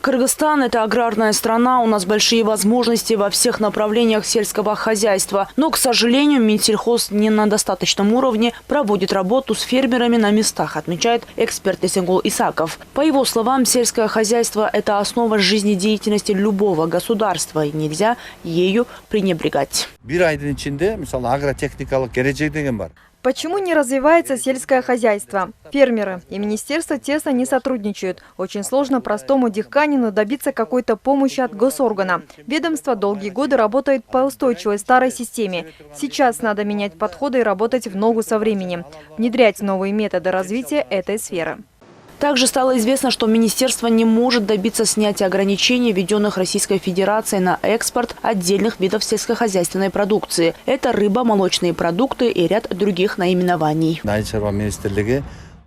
Кыргызстан – это аграрная страна, у нас большие возможности во всех направлениях сельского хозяйства. Но, к сожалению, Минсельхоз не на достаточном уровне проводит работу с фермерами на местах, отмечает эксперт Эсенгул Исаков. По его словам, сельское хозяйство – это основа жизнедеятельности любого государства, и нельзя ею пренебрегать. Почему не развивается сельское хозяйство? Фермеры и министерство тесно не сотрудничают. Очень сложно простому дихканину добиться какой-то помощи от госоргана. Ведомство долгие годы работает по устойчивой старой системе. Сейчас надо менять подходы и работать в ногу со временем. Внедрять новые методы развития этой сферы. Также стало известно, что министерство не может добиться снятия ограничений, введенных Российской Федерацией на экспорт отдельных видов сельскохозяйственной продукции. Это рыба, молочные продукты и ряд других наименований.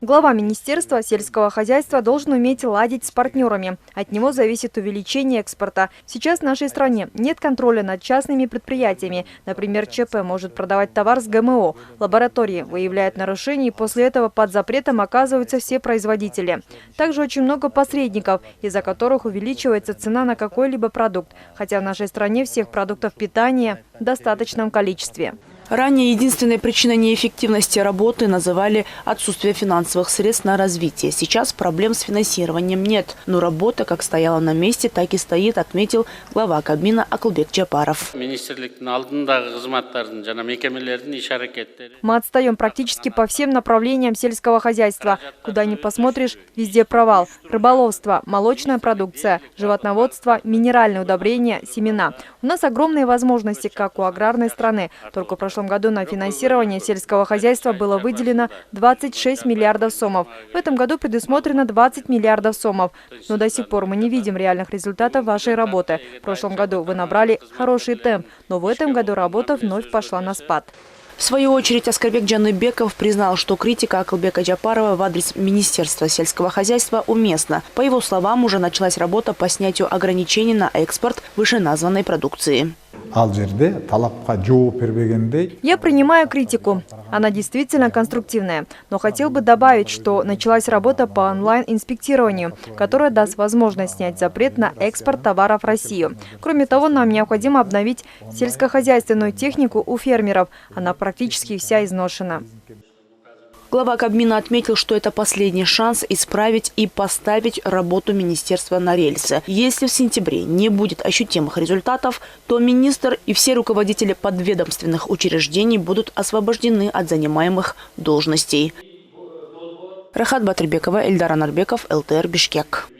Глава Министерства сельского хозяйства должен уметь ладить с партнерами. От него зависит увеличение экспорта. Сейчас в нашей стране нет контроля над частными предприятиями. Например, ЧП может продавать товар с ГМО. Лаборатории выявляют нарушения, и после этого под запретом оказываются все производители. Также очень много посредников, из-за которых увеличивается цена на какой-либо продукт. Хотя в нашей стране всех продуктов питания в достаточном количестве. Ранее единственной причиной неэффективности работы называли отсутствие финансовых средств на развитие. Сейчас проблем с финансированием нет. Но работа как стояла на месте, так и стоит, отметил глава Кабмина Акылбек Джапаров. Мы отстаем практически по всем направлениям сельского хозяйства. Куда ни посмотришь, везде провал. Рыболовство, молочная продукция, животноводство, минеральные удобрения, семена. У нас огромные возможности, как у аграрной страны. Только в прошлом году на финансирование сельского хозяйства было выделено 26 миллиардов сомов. В этом году предусмотрено 20 миллиардов сомов. Но до сих пор мы не видим реальных результатов вашей работы. В прошлом году вы набрали хороший темп, но в этом году работа вновь пошла на спад. В свою очередь Аскарбек Джаныбеков признал, что критика Акылбека Джапарова в адрес Министерства сельского хозяйства уместна. По его словам, уже началась работа по снятию ограничений на экспорт вышеназванной продукции. Я принимаю критику. Она действительно конструктивная. Но хотел бы добавить, что началась работа по онлайн-инспектированию, которая даст возможность снять запрет на экспорт товаров в Россию. Кроме того, нам необходимо обновить сельскохозяйственную технику у фермеров. Она практически вся изношена. Глава Кабмина отметил, что это последний шанс исправить и поставить работу министерства на рельсы. Если в сентябре не будет ощутимых результатов, то министр и все руководители подведомственных учреждений будут освобождены от занимаемых должностей. Рахат Батырбекова, Эльдар Анарбеков, ЛТР, Бишкек.